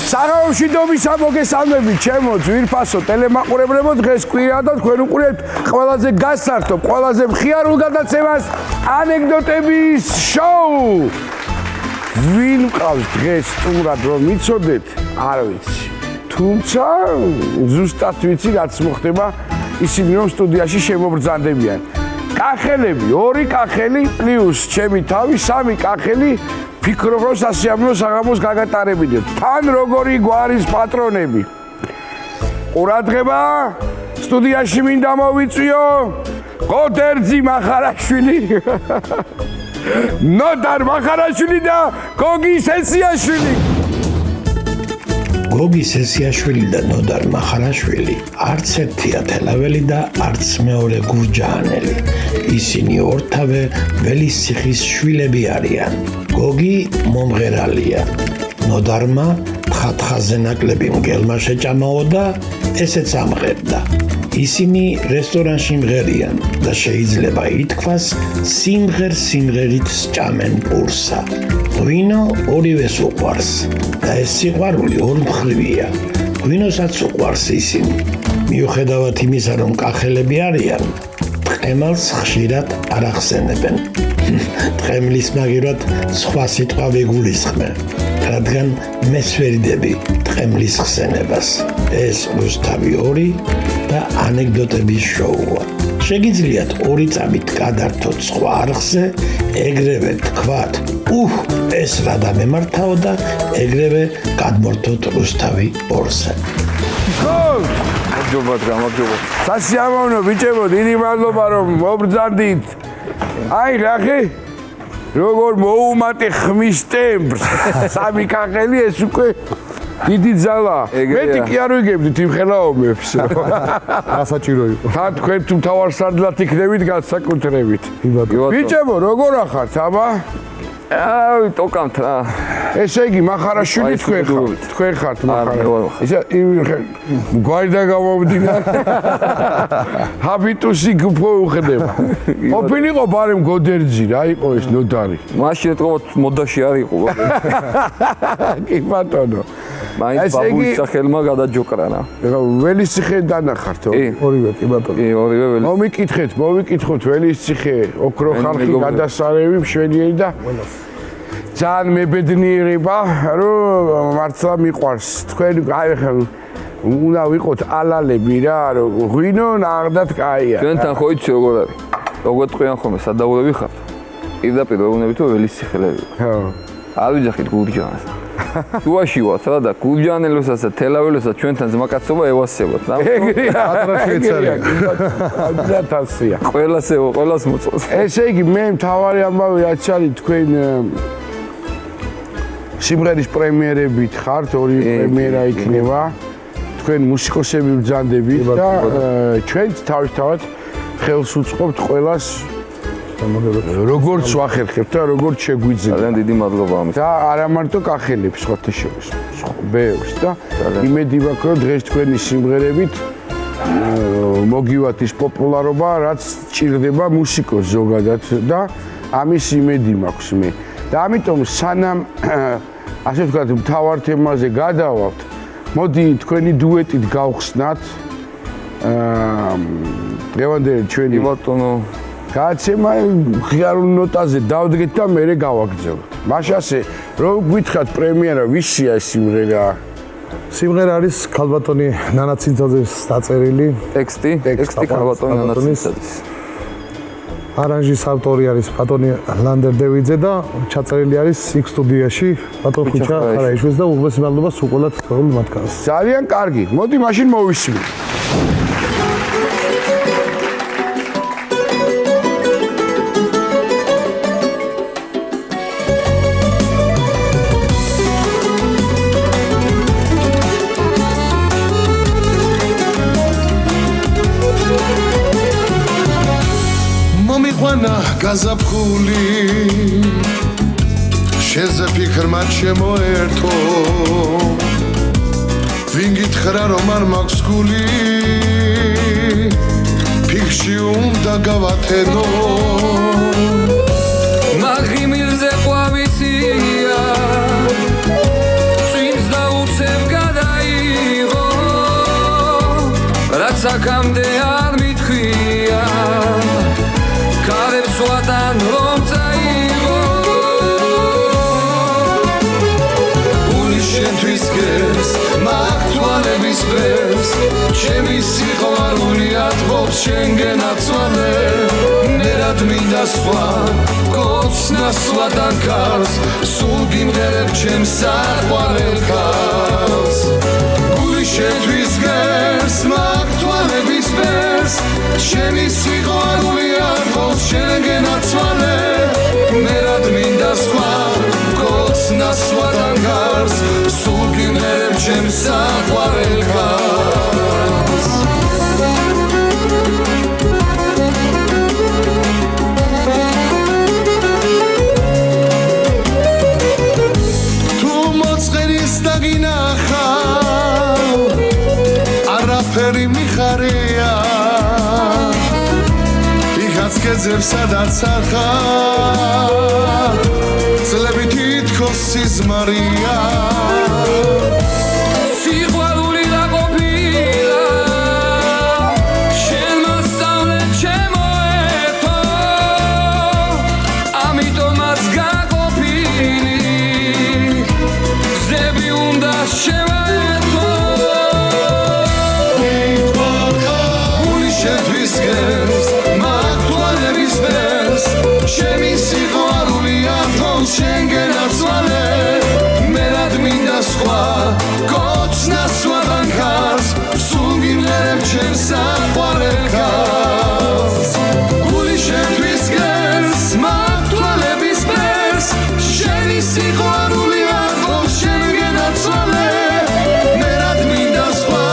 საღამოში დობისა მოგესალმებით ჩემო ძვირფასო ტელემაყურებლებო დღეს კვირა და თქვენ უყურებთ ყველაზე გასართო, ყველაზე მხიარულ გადაცემას ანეკდოტების შოუ. ვინ მყავს დღეს სტუმრად რომ მიცოდეთ? არ ვიცი. თუმცა ზუსტად ვიცი რაც მოხდება ისინი რომ სტუდიაში შემობრძანდებიან. კახელები, 2 კახელი პლუს ჩემი თავი 3 კახელი ფიქრობ რომ სასიამოვნო საღამოს გაგატარებინეთ. თან როგორი გვარის პატრონები. ყურადღება, სტუდიაში მინდა მოვიწვიო გოდერძი მახარაშვილი. ნოდარ მახარაშვილი და გოგი სესიაშვილი. გოგი სესიაშვილი და ნოდარ მახარაშვილი არც ერთია თელაველი და არც მეორე გურჯაანელი. ისინი ორთავე ველისციხის შვილები არიან. გოგი მომღერალია. ნოდარმა თხათხაზე ნაკლები მგელმა შეჭამაო და ესეც ამღერდა. ისინი რესტორანში მღერიან და შეიძლება ითქვას სიმღერით სჭამენ პურსა. ღვინო ორივეს უყვარს და ეს სიყვარული ორმხრივია. ღვინოსაც უყვარს ისინი. მიუხედავად იმისა, რომ კახელები არიან, ტყემალს ხშირად არ ახსენებენ. ტყემლის მაგივრად სხვა სიტყვა ვეგულისხმენ, რადგან მესვერიდები ტყემლის ხსენებას. ეს რუსთავი 2 და ანეკდოტების შოუა. შეგიძლიათ 2 წამით გადართოთ სხვა არხზე, ეგრევე თქვათ, ეს რა დამემართაო და ეგრევე გადმორთოთ რუსთავი 2-ზე. გამარჯობა. სასიამოვნო ბიჭებო, დიდი მადლობა რომ მობრძანდით. აი რახე როგორ მოუმატე ხმის ტემპს. 3 კახელი ეს უკვე დიდი ძალა. მეტი კი არ ვიგებდით იმ ხელაობებს. ასაჭირო იყო. თან თქვენ თუ მთავარსარდლად იქნებით განსაკუთრებით. ბიჭებო, როგორ ახართ, აბა? აი, ტოკამთ რა. ესე იგი, მახარაშვილი თქვენ ხართ მახარაშვილი. ისა გვარიდან გამომდინარე. ჰაბიტუსი გფო უხდება. ყოფილიყო ბარემ გოდერძი რა იყო ეს ნოდარი. მაშინ ეთქობა მოდაში არ იყო. კი ბატონო. მაინც ბაბუის სახელმა გადაჯოკრა რა. ველისციხე დანახართო? ორივე კი ბატონო. კი, ორივე ველისციხე. მოვიკითხოთ ველისციხე, ოქრო ხალხი გადასარევი მშვენიერი და ძალიან მებედნიერება, რომ მართლა მიყვარს. თქვენ აი ხა უნდა ვიყოთ ალალები რა, რომ ღვინო ნახდათ კაია. ჩვენთან ხო იცი როგორ არის? როგორ ტყვიან ხოლმე სადაულები ხართ? პირდაპირ ვეუბნებით რომ ველისციხელები. ხო. ავიძახით გურჯაანს. შუაში ვართ რა და გურჯაანელოსაც და თელაველოსაც ჩვენთან ზმაკაცობა ევასებოთ რა. ეგრეა. შვეიცარია. ადრათასია. ყველას მოწონს. ესე იგი მე მთავარი ამბავი რაც არის თქვენ სიმღერის პრემიერებით ხართ, 2 პრემიერა იქნება. თქვენ მუსიკოსები ბრძანდებით და ჩვენც თავისთავად ხელს უწყობთ ყველას როგორც ვახერხებთ და როგორც შეგვიძლია. ძალიან დიდი მადლობა ამის. და არა მარტო კახელებს სხვათა შორის, ბევრს და იმედი მაქვს რომ დღეს თქვენი სიმღერებით მოგივათ ის პოპულარობა, რაც ჭირდება მუსიკოს ზოგადად და ამის იმედი მაქვს მე. და ამიტომ სანამ ასე ვთქვათ მთავარ თემაზე გადავალთ, მოდი თქვენი დუეტით გავხსნათ დღევანდელი ჩვენი ბატონო გადაცემა ღიარულ ნოტაზე დავდგეთ და მერე გავაგრძელებთ. მაშასე რომ გითხრათ პრემიერა ვისია ეს სიმღერა? სიმღერა არის ქალბატონი ნანა ცინცაძის დაწერილი. ტექსტი ქალბატონი ნანა ცინცაძის. არანჟის ავტორი არის ბატონი ლანდერ დევიძე და ჩაწერილი არის იქ სტუდიაში ბატონ ხუჩა ხარაიშვილს და უღბესი მადლობა სულ თორულ მათგანს. ძალიან კარგი. მოდი მაშინ მოვისმინოთ. გაზაფხული შენზე ფიქრმა შემოერთო ვინ გითხრა რომ არ მაქვს გული ფიქრში უნდა გავათენო მაგ ღიმილზე ყვავისია წვიმს დაუცემ ასაკამდე არ მithქვია ქალებს ვატან რომ წაიღო გული შენთვის გერს მაგთვალების ფერს ჩემი სიყვარული ათბობს შენგენ აცვალე მერად მინდა სხვა კოცნას ვატან ქარს სულ გიმღერებ ჩემს საყვარელ ქალს გული შენთვის გერს მაგთვალების ფერს ჩემი სიყვარული ათბობს შენგენ აცვალე მერად მინდა სხვა კოცნას ვატან ქარს სულ გიმღერებ ჩემს საყვარელ ქალს არაფერი მიხარია იქაც კეძებს სადაც ახარ წლები თითქოს სიზმარია სიყვარული დაყოფილა შენ მასწავლე ჩემო ერთო ამიტომაც გაყოფილი გზები უნდა შევაერთო ჩემი სიყვარული ათბობს შენგენ აცვალე მერად მინდა სხვა კოცნას ვატან ქარს სულ გიმღერებ ჩემს საყვარელ ქალს გული შენთვის გერს მაგთვალების ფერს ჩემი სიყვარული ათბობს შენგენ აცვალე მერად მინდა სხვა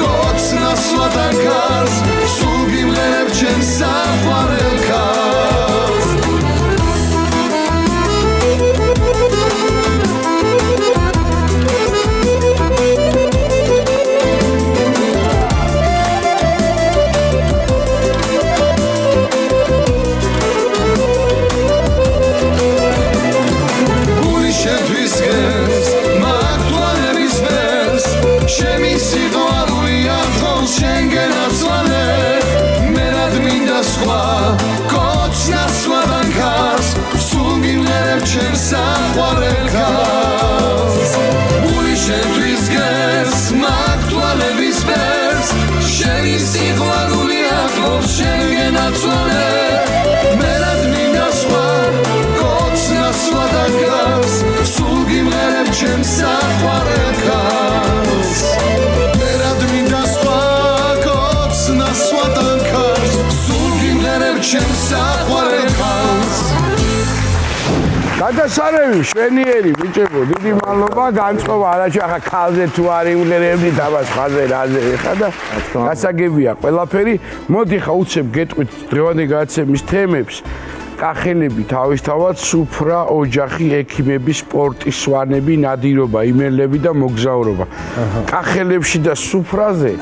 კოცნას ვატან ქარს სულ გიმღერებ ჩემს საყვარელ ქალს ჩემი სიყვარული ათბობს შენგენ აცვალე მერად მინდა სხვა კოცნას ვატან ქარს სულ გიმღერებ ჩემს საყვარელ ქალს გული შენთვის გერს მაგთვალების ფერს ჩემი სიყვარული ათბობს შენგენ აცვალე მერად მინდა სხვა კოცნას ვატან ქარს სულ გიმღერებ ჩემს საყვარელ ქალს მერად მინდა სხვა კოცნას ვატან ქარს სულ გიმღერებ ჩემს საყვარელ ქალს გადასარევი შვენიერი ბიჭებო დიდი მადლობა განწყობა არაჩი ახლა ქალზე თუ არ იმღერებდით აბა სხვაზე რაზე ხა და გასაგებია ყველაფერი მოდი ხა უცებ გეტყვით დღევანდელი გადაცემის თემებს კახელები თავისთავად სუფრა ოჯახი ექიმები სპორტი სვანები ნადირობა იმერლები და მოგზაურობა კახელებში და სუფრაზე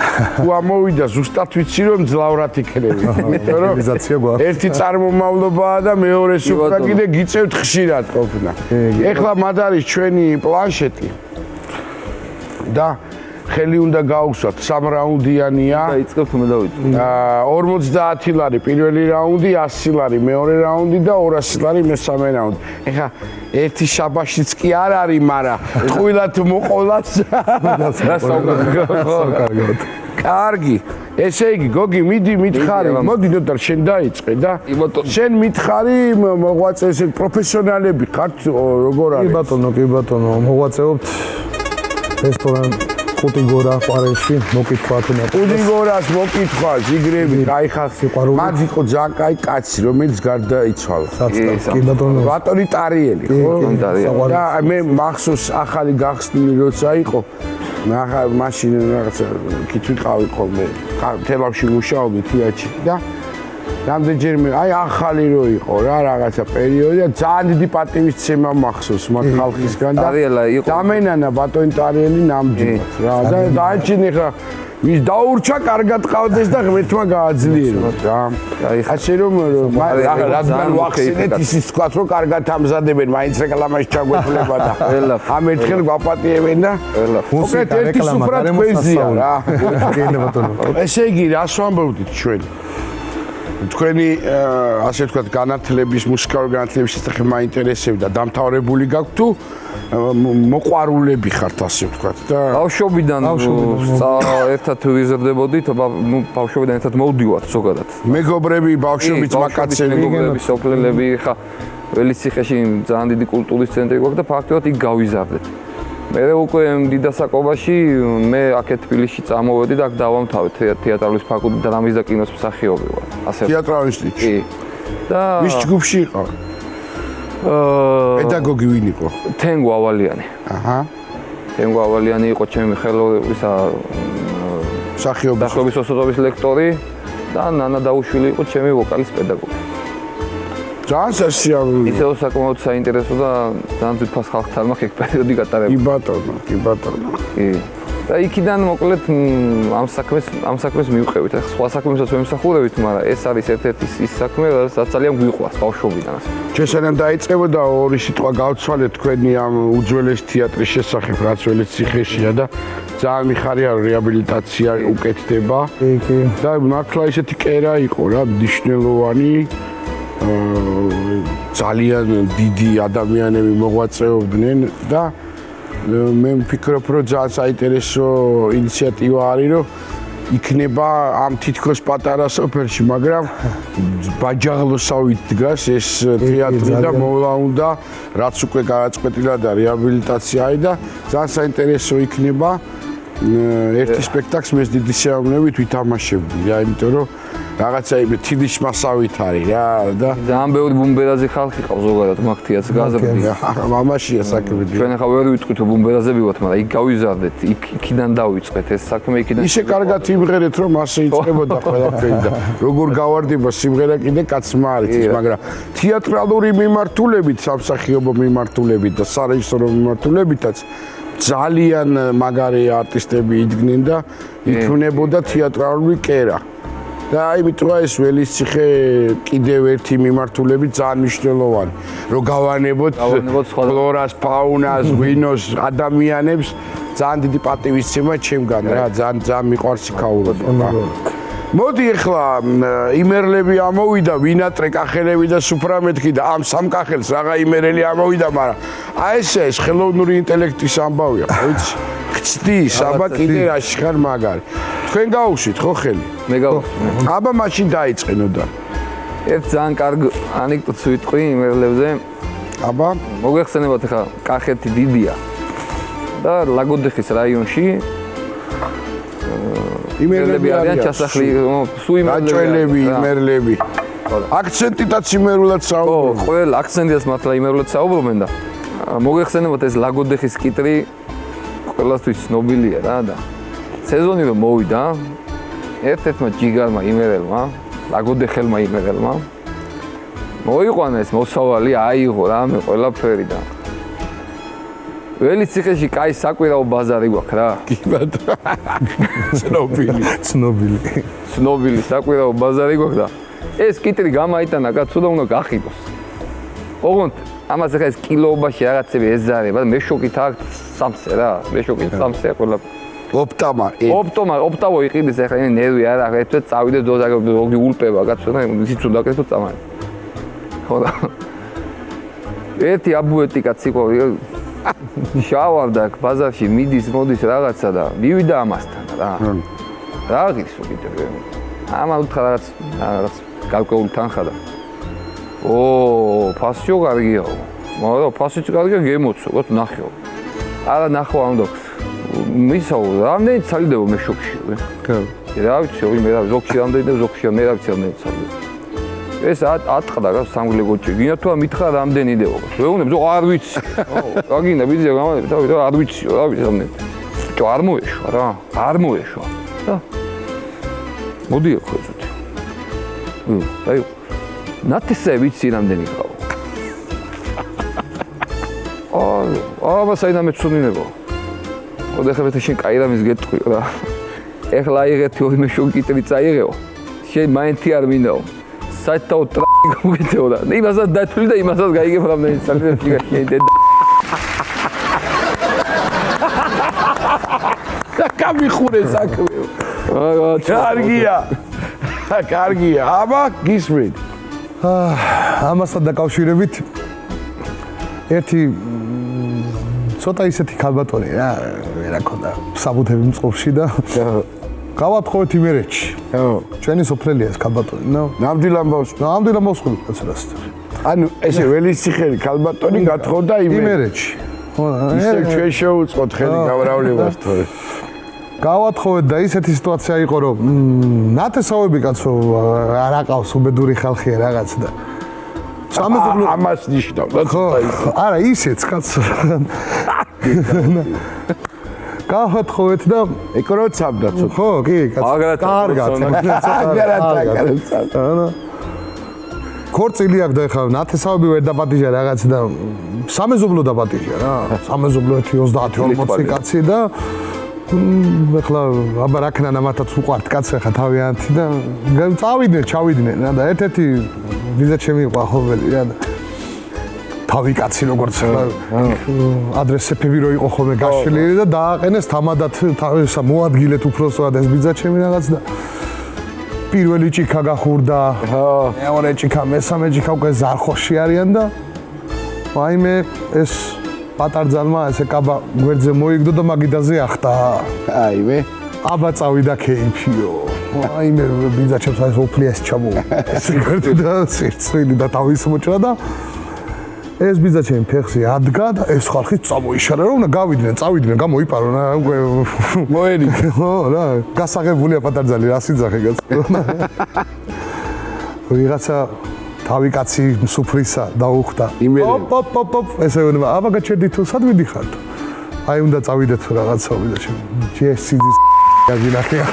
თუ ამოვიდა ზუსტად ვიცი რომ ძლავრად იქნები იმიტომ რომ ერთი წარმომავლობაა და მეორე სუფრა კიდე გიწევთ ხშირად ყოფნა ეხლა მათ არის ჩვენი პლანშეტი და ხელი უნდა გაუსვათ 3 რაუნდიანია. დაიწყებთ უნდა დავიწყოთ. 50 ლარი პირველი რაუნდი, 100 ლარი მეორე რაუნდი და 200 ლარი მესამე რაუნდი. ეხა ერთი შაბაშიც კი არ არის, მაგრამ ტყუილად მოყოლაც. კარგად. კარგი. ესე იგი, გოგი, მიდი მითხარი. მოდი ნოტარ შენ დაიწყე და შენ მითხარი მოღვაწე ესე პროფესიონალები ხართ როგორ არის? კი ბატონო, მოღვაწეობთ რესტორან კუტიგორა ყარეში მოკითხვა თუ ნატ. კუტიგორას მოკითხვა, ზიგრები, კაი ხალხი, მათ იყო ძალიან კაი კაცი, რომელიც გარდაიცვალა. კი ბატონო. ბატონი ტარიელი, ხო? და მე მახსოვს ახალი გახსნილი როცა იყო, ახლა მაშინ რაღაცა კითხვიყავი ხოლმე, თელავში მუშაობდი თეატრში და რამდენჯერმე აი ახალი რო იყო რა რაღაცა პერიოდი და ძალიან დიდი პატივისცემა მახსოვს მაგ ხალხისგან და დამენანა ბატონი ტარიელი ნამდვილად რა და დააჩინე ხა ვის დაურჩა კარგად ყავდეს და ღმერთმა გააძლიეროს რა. ასე რომ რადგან ვახსენეთ ისიც თქვათ რომ კარგად ამზადებენ, მაინც რეკლამაში ჩაგვეფლება და ამ ერთხელ გვაპატიებენ და უკეთ ერთი სუფრად ქვენზია რა. ესე იგი რას ვამბობდით ჩვენ? თქვენი ასე ვთქვათ განათლების, მუსიკალური განათლების შესახებ მაინტერესებდა, დამთავრებული გაქვთ თუ მოყვარულები ხართ ასე ვთქვათ და ბავშვობიდან ერთად ვიზრდებოდით, ბავშვობიდან ერთად მოვდივართ ზოგადად. მეგობრები, ბავშვებიც, მაკაცები, მეგობრები, სოფლელები, ხა ველიციხეში ძალიან დიდი კულტურის ცენტრი გვაქვს და ფაქტობრივად იქ გავიზარდეთ. მე უკვე დიდასაკობაში მე აქეთ თბილისში წამოვედი და აქ დავამთავრე თეატრალის ფაკულტეტი და დრამის და კინოს მსახიობი ვარ. ასე თეატრალისტი. კი. და ვის ჯგუფში იყო? პედაგოგი ვინ იყო? თენგო ავალიანი. აჰა. თენგო ავალიანი იყო ჩემი ხელოვისა მსახიობის ოსტატობის ლექტორი და ნანა დაუშვილი იყო ჩემი ვოკალის პედაგოგი. ძალიან სასიამოვნო. ისევ საკმაოდ საინტერესო და ძალიან ძვირფას ხალხთან მაქვს ეგ პერიოდი გატარებული. კი ბატონო, კი ბატონო. კი. და იქიდან მოკლედ ამ საქმეს მივყევით. ახლა სხვა საქმესაც ვემსახურებით, მაგრამ ეს არის ერთ-ერთი ის საქმე, რაც ძალიან გვიყვარს ბავშვობიდან ასე. შესაძლოა დაიწყებოდა ორი სიტყვა გავცვალეთ თქვენი ამ უძველეს თეატრის შესახებ, რაც ველიციხეშია და ძალიან მიხარია რომ რეაბილიტაცია უკეთდება. კი. და მართლა ისეთი კერა იყო რა, მნიშვნელოვანი ძალიან დიდი ადამიანები მოღვაწეობდნენ და მე ვფიქრობ რომ ძალიან საინტერესო ინიციატივა არის რომ იქნება ამ თითქოს პატარა სოფელში, მაგრამ ბაჯაღლოსავით დგას ეს თეატრი და მოვლა უნდა რაც უკვე გააწყვეტილა და რეაბილიტაცია არის და ძალიან საინტერესო იქნება ერთი სპექტაკლს მე დიდი შეამოვნებით ვითამაშებდი რა, იმიტომ რომ რაღაცა თიდის მასავით არის რა და ძალიან ბევრი ბუმბერაზე ხალხი ყავს ზოგადად მაგ თეატრს გაზრდი. მამაშია საქმე. ჩვენ ახლა ვერ ვიტყვით რომ ბუმბერაზე ვიყოთ, მაგრამ იქ გავიზარდეთ, იქიდან დავიწყეთ ეს საქმე იქიდან. ისე კარგად იმღერეთ რომ ასე იწყებოდა ყველაფერი და როგორ გავარდება სიმღერა კიდე კაცმა არის, მაგრამ თეატრალური მიმართულებით, სამსახიობო მიმართულებით და სარეჟისორო მიმართულებითაც ძალიან მაგარი არტისტები იდგნენ და იქმნებოდა თეატრალური კერა. და იმიტომ ეს ველიციხე კიდევ ერთი მიმართულებით ძალიან მნიშვნელოვანი, რომ გავანებოთ ფლორას, ფაუნას, ღვინოს ადამიანებს ძალიან დიდი პატივისცემა ჩემგან რა, ძალიან მიყვარს იქაურობა. მოდი ახლა იმერლები ამოვიდა, ვინატრე კახელები და სუფრამეთქი და ამ სამ კახელს რაღა იმერელი ამოვიდა, მაგრამ აი ეს ხელოვნური ინტელექტის ამბავია, ხო იცი? გწდის, აბა კიდე რაში ხარ მაგარი. თქვენ გაუშვით ხო ხელი? მე გავუსვი. აბა მაშინ დაიწყენოდა. ერთ ძალიან კარგ ანეკდოტს ვიტყვი იმერლებზე. აბა მოგეხსენებათ ახლა კახეთი დიდია და ლაგოდეხის რაიონში იმერლები არიან ჩასახლი, სულ იმერლები, იმერლები. აქცენტითაც იმერულად საუბრობენ. ხო, ყველა აქცენტითაც მართლა იმერულად საუბრობენ და მოგეხსენებათ ეს ლაგოდეხის კიტრი ყველასთვის ცნობილია რა და სეზონი რომ მოვიდა, ერთ-ერთმა ჯიგარმა იმერელმა, ლაგოდეხელმა იმერელმა მოიყვანა ეს მოსავალი, აიღო რამე ყველაფერი და ველიციხეში კაი საკვირაო ბაზარი გვაქვს რა. კი ბატონო. ცნობილი საკვირაო ბაზარი გვაქვს და ეს კიტრი გამაიტანა კაცო და უნდა გახიდოს. ოღონდ ამას ახლა ეს კილოობაში რაღაცები ეზარება და მე შოკით აქ სამსე რა, მე შოკით სამსე ყველაფერი. ოპტავო იყიდეს ახლა ეს ნერვი არა, ერთად წავიდეს დოზა როგორი ულპება კაცო და ისიც უნდა აკეთო წამალი. ხო და ერთი აბუეტი კაცი იყო შავარდა ბაზარში მიდის მოდის რაღაცა და მივიდა ამასთან რა. რა ღირსო კიდე. ამან უთხრა რაღაც გარკვეული თანხა და ფასიო კარგიაო. მაგრამ ფასიც კარგია გემოცო, გოთ ნახეო. არა ნახო ამ და მისაო, რამდენი წალიდება მე შოქში. ხო. რა ვიცი, მე რა ზოგში რამდენი და ზოგში მე რა ვიცი რამდენი წალიდება. ეს ატყდა რა სამგლე გოჭი. გინდა თუ მითხრა რამდენი დებო. ვეუბნებ, ზო არ ვიცი. რა გინდა ვიძე გამარები, თავი რა არ ვიციო, რა ვიცი რამდენი. ჯო არ მოეშვა რა, არ მოეშვა. და მოდი ხო ზოთი. აი ნათესე ვიცი რამდენი ყავა. აბა საიდან მეცუდინებო. ოდე ხებეთში კაი რამის გეტყვი რა. ეხლა აიღეთი ორი მეშოკიტრი წაიღეო. შენ მაინცი არ მინდაო. საერთოდ ტრაკი გამოგეწეო და იმასაც დათვლი და იმასაც გაიგებ რამდენი საერთოდ შეგაშენდე. და გამიხურე საქმე. კარგია. კარგია. აბა გისმით. ამასთან დაკავშირებით ერთი ცოტა ისეთი ქალბატონი რა ვერა ქონდა საბუთები მწყობში და გავათხოვეთ იმერეთში. ჩვენი სოფლელია ეს ქალბატონი, ნამდვილ ამბავს. ნამდვილ ამბავს ხვდით კაცებს. ანუ ესე ველისციხელი ქალბატონი გათხოვდა იმერეთში. ისე ჩვენ შეუწყოთ ხელი გამრავლებას თორე. გავათხოვეთ და ისეთი სიტუაცია იყო რომ ნათესავები კაცო არ აყავს უბედური ხალხია რაღაც და ამას ნიშნავდა. არა ისეც კაცო. გავათხოვეთ და ეკროცავდა ცოტა. ხო, კი, კაცო. კარგად. ქორწილი აქვს და ეხლა ნათესავები ვერ დაპატიჟა რაღაც და სამეზობლო დაპატიჟა რა. სამეზობლო 30-40 კაცი და ეხლა აბა რაკნან ამათაც უყვართ კაცი ხა თავიანთი და ჩავიდნენ რა და ერთ-ერთი ვიზა ჩემი იყო ახობელი რა და თავი კაცი როგორც ადრესები რო იყო ხოლმე გაშლილი და დააყენეს თამადად თავისა მოადგილეთ უფროსად ეს ვიზა ჩემი რაღაც და პირველი ჭიქა გახურდა მეორე ჭიქა მესამე ჭიქა უკვე ზარხოში არიან და ვაიმე ეს პატარძალმა ესე კაბა გვერდზე მოიგდო და მაგიდაზე ახტა. აიმე. აბა წავიდა ქეიფიო. აიმე ვიზა ჩემს ეს ოფლიას ჩამო. ესე გვერდი და სირცხვილი და თავის მოჭრა და ეს ვიზა ჩემ ფეხზე ადგა და ეს ხალხი წამოიშალა რომ წავიდნენ გამოიპარონ უკვე მოერი. ხო რა გასაღებულია პატარძალი რა სიძახე გაც. ვიღაცა თავი კაცი სუფრისა დაუხდა. ოპ ესე ვენება აბა გაჩერდით თუ სად მიდიხართ? აი უნდა წავიდეთ თუ რაღაცა ვიზაში. ჯესიძის გაგინახია.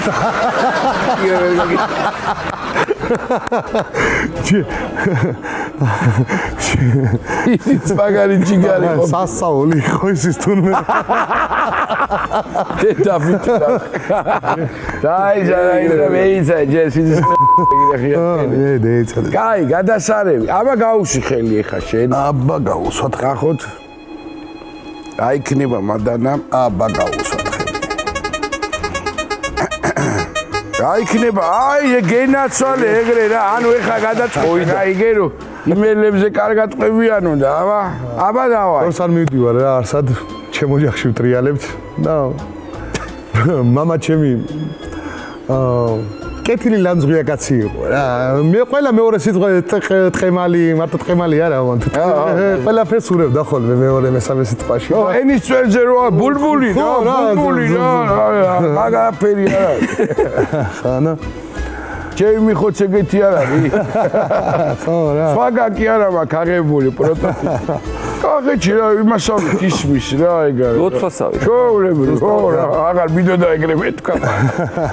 ის მაგარი ჯიგარი ხო? სასაული ხო ის თუნმე. დავით. დაიჯარა მეიცა ჯესიძის გაგინახია. დეიცა. კაი, გადასარევი. აბა გაუში ხელი ეხა შენ. აბა გაუსვათ გახოთ. აიქნება მადანა. აბა გაუსვათ. აიქნება, აი გენაცვალე ეგრე რა, ანუ ეხა გადაწყვეტა იგერო იმეილებზე კარგად ყვებიანო და აბა დავაი. როც არ მივდივარ რა, არსად ჩემო ოჯახში ვტრიალებთ და მამა ჩემი კეთილი ლანძღია კაცი იყო რა. მე ყველა მეორე სიტყვა ტყემალი, მარტო ტყემალი არა ვარ. ყველაფერს ურევდა ხოლმე მეორე მესამე სიტყვაში. ენის წვერზე როა ბულბული რა, ბულბული რა, მაგაფერი არა. ხანა ჩემი ხოც ეგეთი არ არის. ხო რა. სხვაგაკი არა მაქვს აღებული პროტოტიპი. კახეთში რა იმასავით ისმის რა ეგა. ლოცვასავით. შოულებრივ, ხო რა, აღარ მიდოდა ეგრე მეთქვა.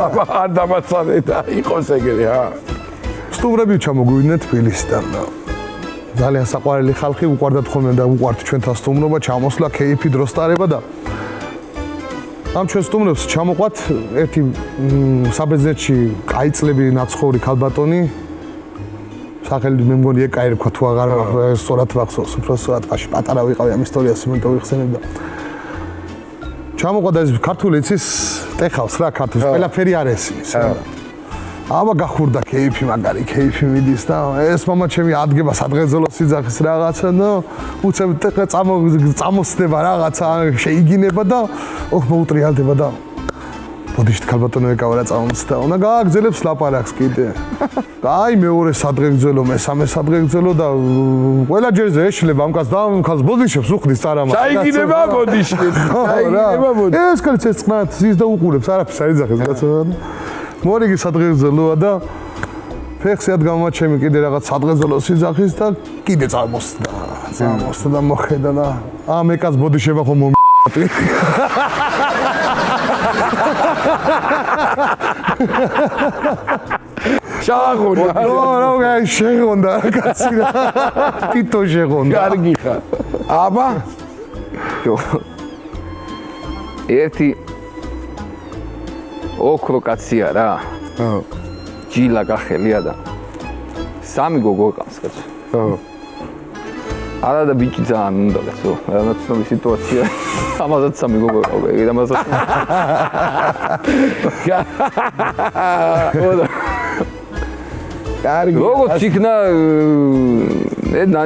აბა არ დამაცადე და იყოს ეგრე რა. სტუმრები ჩამოგვიდნენ თბილისიდან. ძალიან საყვარელი ხალხი უყვარდათ ხოლმე და უყვართ ჩვენთან სტუმრობა, ჩამოსვლა, კეიფი დროს ტარება და ამ ჩვენ სტუმრებს ჩამოყვათ ერთი საბერძნეთში კაი წლები ნაცხოვრი ქალბატონი სახელი მე მგონი ეკაი რქვა თუ აღარ სწორად ვახსოვს უბრალოდ ყაში პატარა ვიყავი ამ ისტორიას იმენტო ვიხსენებ და ჩამოყვათ ეს ქართული იცის ტეხავს რა ქართულს ყველაფერი არ ესმის რა აბა გახურდა კეიფი მაგარი კეიფი მიდის და ეს მამა ჩემი ადგება სადღეძელოს სიძახის რაღაცა და უცებ წამოსდება რაღაცა შეიგინება და ოხ მოუტრიალდება და ბოდიშთ ქალბატონო ეკავა რა წამოსდა უნდა გააგზელებს ლაპარაკს კიდე და აი მეორე სადღეგრძელო მესამე სადღეგრძელო და ყველა ჯერზე ეშლება ამ კაცს და ამ კაცს ბოდიშებს უხდის წარამა საიგინება ბოდიშებს საიგინება ბოდიშებს ეს კაცი ეს წყნარს ზის და უყურებს არაფერს არ იძახეს კაცო მორიგი სადღერძელოა და ფეხზე ადგამა ჩემი კიდე რაღაც სადღერძელო სიძახის და კიდე წამოსდა და მოხედა და ამ ეკაც ბოდიშება ხომ მომატი შაღონდა რა შეგონდა კაცი რა თითო შეგონდა კარგი ხარ აბა ერთი ოქრო კაცია რა. ჯილა კახელია და 3 გოგო ყავს კაცო. არა და ბიჭი ძალიან უნდა კაცო. რანაცნობი სიტუაცია. ამასაც 3 გოგო ყავ. ეგ ამასაც. კარგი. როგორც იქნა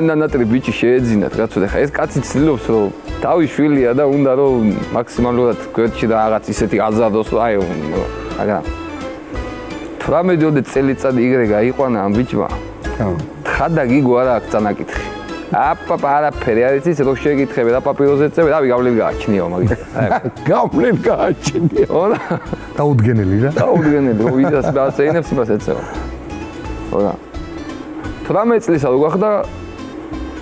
ნანატრი ბიჭი შეეძინათ კაცო და ხა ეს კაცი ცდილობს რომ თავის შვილია და უნდა რომ მაქსიმალურად გვერდში რაღაც ისეთი აზადოს აი მაგრამ 18 წელიწადი იგრე გაიყვანა ამ ბიჭმა თხა და გიგო არა აქვს წანაკითხი აპაპა არაფერი არ იცის რო შეგითხები და პაპიროზე წევი რავი გავლილი გააჩნიაო მაგით გავლილი გააჩნიაო ოღონდ დაუდგენელი რა დაუდგენელი რო ვიდას გააცეინებს იმას ეწევა ოღონდ 18 წლისა რო გახდა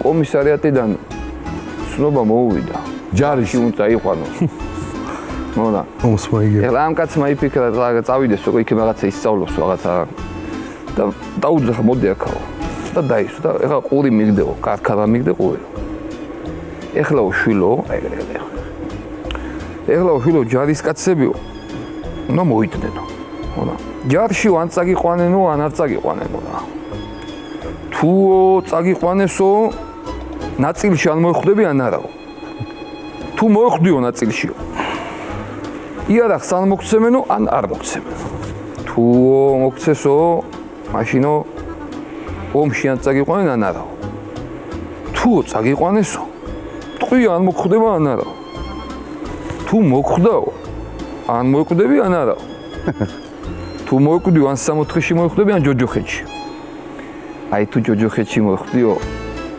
კომისარიატიდან ცნობა მოუვიდა ჯარში უნდა იყვანო მოდა უსმაიგე ეხლა ამ კაცმა იფიქრა რა წავიდეს უკვე იქ რაღაცა ისწავლოს რაღაცა და დაუძახა მოდი აქაო და დაისვა და ეხლა ყური მიგდეო კარქარა მიგდე ყური ეხლა უშვილო ეხლა უშვილო ჯარისკაცებიო უნდა მოიდგენო მოდა ჯარში ან წაგიყვანენო ან არ წაგიყვანენო რა თუ წაგიყვანესო ნაწილში ან მოხვდები ან არაო თუ მოხვდიო ნაწილშიო იარაღს ან მოგცემენო ან არ მოგცემენო თუ მოგცესო მაშინო ომში ან წაგიყვანენ ან არაო თუ წაგიყვანესო ტყვი ან მოხვდება ან არაო თუ მოხვდაო ან მოკვდები ან არაო თუ მოკვდიო ან სამოთხეში მოხვდები ან ჯოჯოხეთში აი თუ ჯოჯოხეთში მოხვდიო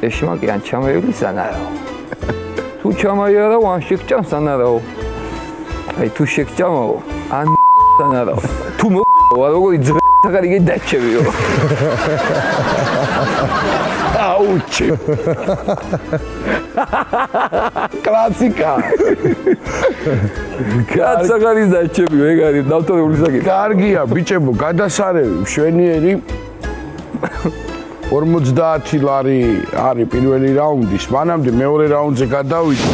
ეშმაკი ან ჩამაევლის ან არაო თუ ჩამაიარავ ან შეგჭამს ან არაო აი თუ შეგჭამაო ან ან არაო თუ მოვა როგორი ძღეთაღარიგე დაჩევიო აუჩი კლასიკა კაცაღარის დაჩევიო ეგ არის დავთორებული საკითხი კარგია ბიჭებო გადასარევი მშვენიერი 50 ლარი არის პირველი რაუნდის მანამდე მეორე რაუნდზე გადავიდე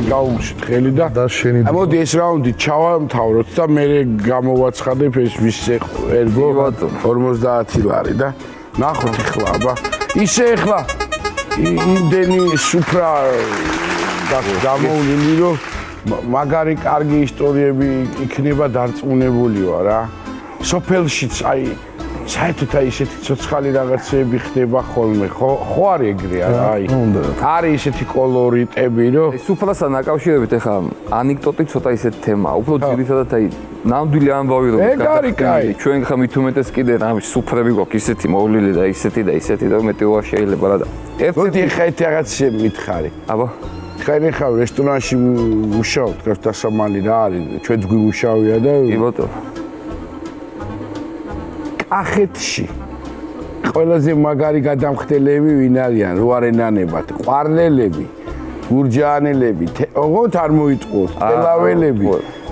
გაუშვით ხელი და შენი მოდი ეს რაუნდი ჩავამთავროთ და მე გამოვაცხადებ ეს ვის ერგო 50 ლარი და ნახოთ ახლა აბა ისე ახლა იმდენი სუფრა გამოვლინი რომ მაგარი კარგი ისტორიები იქნება დარწმუნებულიო რა სოფელშიც აი საერთოდ აი ისეთი ცოცხალი რაღაცები ხდება ხოლმე ხო არის ეგრე არა აი არის ისეთი კოლორიტები რომ სუფრასთან აკავშირებით ეხლა ანეკდოტი ცოტა ისეთ თემაა უფრო ძირითადად აი ნამდვილი ამბავი რომ ჩვენ ხა მით უმეტეს კიდე რამე სუფრები გვაქვს ისეთი მოვლილი და ისეთი და მეტი უარ შეიძლება რა და ერთი ხა ერთი რაღაც მითხარი აბა ხაინე ხა რესტორანში მუშაობ თქვენ დასამალი რა არის ჩვენც გვიმუშავია და კი ბატონო კახეთში ყველაზე მაგარი გადამხდელები ვინ არიან რო არენანებად ყვარლელები გურჯაანელები ოღონდ არ მოიტყუოთ თელაველები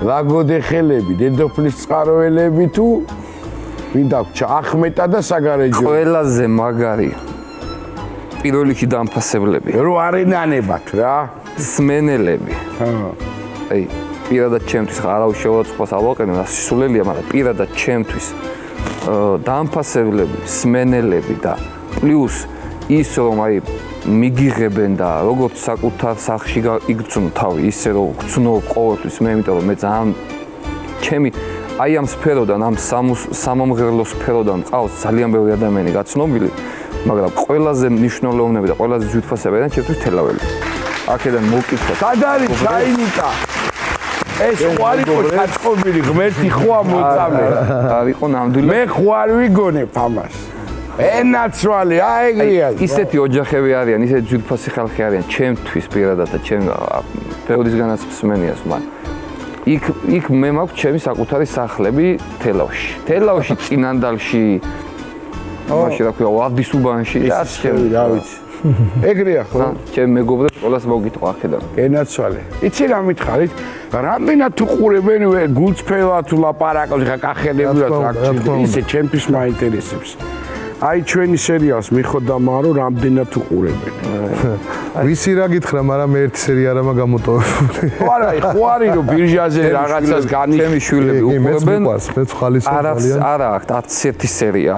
ლაგოდეხელები დედოფლის წყაროელები თუ ვინ დაგჭა ახმეტა და საგარეჯო ყველაზე მაგარი პირველ რიგში დამფასებლები რო არენანებად რა სმენელები აი პირადად ჩემთვის არავის შეუწყოს ავაყენო და სულელია მაგრამ პირადად ჩემთვის დამფასებლები, სმენელები და პლუს ის რომ აი მიგიღებენ და როგორც საკუთარ სახში იგრძნო თავი, ისე რომ გრძნობ ყოველთვის მე, იმიტომ რომ მე ძალიან ჩემი აი ამ სფეროდან, ამ სამომღერლო სფეროდან ყავს ძალიან ბევრი ადამიანი გაცნობილი, მაგრამ ყველაზე მნიშვნელოვნები და ყველაზე ძვირფასები არიან ჩემთვის თელაველი. აქედან მოვკითხოთ. სად არის ჩაინიკა? ეს ხوارი კაცყოფილი ღმერთი ხوار მოწამე. არისო ნამდვილად. მე ხوار ვიგონებ ამას. ენაცვალი, აეგრია. ისეთი ოჯახები არიან, ისეთი ძვირფასი ხალხი არიან, ჩემთვის პირადად და ჩემ ბევრისგანაც მსმენიას, მაგრამ იქ მე მაქვს ჩემი საკუთარი სახლები თელავში. თელავში, წინანდალში, მაშინ რა ქვია, ვარდისუბანში და ჩემი, რა ვიცი. ეგრეა ხო? ჩემ მეგობრებს ყველას მოგიტყვა აქედან. ენაცვალე. იცი რა მითხარით? რამდენად უყურებენ გულწრფელად თუ ლაპარაკობთ ხა კახელებიურად აქ ისე ჩემთვის მაინტერესებს. აი ჩვენი სერიალს მიხოდამა რომ რამდენად უყურებენ. ვისი რა გითხრა, მაგრამ მე ერთი სერია არ მაქვს გამოტოვებული. ხო არის რომ ბირჟაზე რაღაცას ჩემი შვილები უყურებენ. მეც ხალისო ძალიან. არა აქვს არც ერთი სერია.